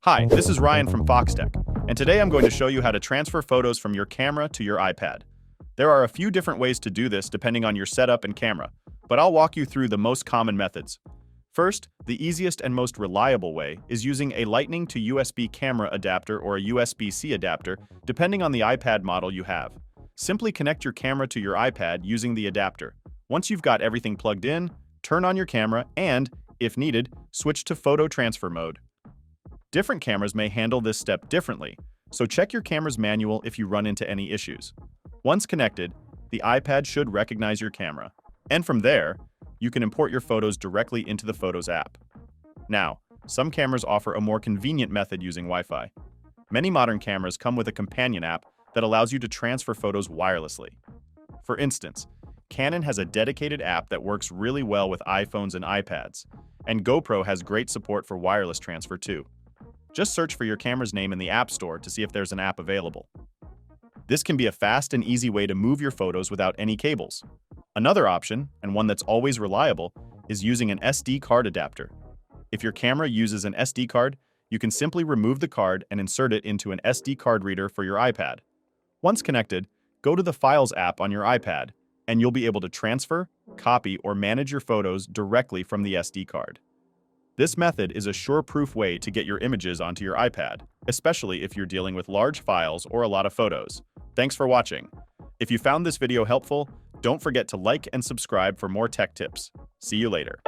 Hi, this is Ryan from Foxtecc, and today I'm going to show you how to transfer photos from your camera to your iPad. There are a few different ways to do this depending on your setup and camera, but I'll walk you through the most common methods. First, the easiest and most reliable way is using a Lightning to USB camera adapter or a USB-C adapter, depending on the iPad model you have. Simply connect your camera to your iPad using the adapter. Once you've got everything plugged in, turn on your camera and, if needed, switch to photo transfer mode. Different cameras may handle this step differently, so check your camera's manual if you run into any issues. Once connected, the iPad should recognize your camera, and from there, you can import your photos directly into the Photos app. Now, some cameras offer a more convenient method using Wi-Fi. Many modern cameras come with a companion app that allows you to transfer photos wirelessly. For instance, Canon has a dedicated app that works really well with iPhones and iPads, and GoPro has great support for wireless transfer too. Just search for your camera's name in the App Store to see if there's an app available. This can be a fast and easy way to move your photos without any cables. Another option, and one that's always reliable, is using an SD card adapter. If your camera uses an SD card, you can simply remove the card and insert it into an SD card reader for your iPad. Once connected, go to the Files app on your iPad, and you'll be able to transfer, copy, or manage your photos directly from the SD card. This method is a sure-proof way to get your images onto your iPad, especially if you're dealing with large files or a lot of photos. Thanks for watching. If you found this video helpful, don't forget to like and subscribe for more tech tips. See you later.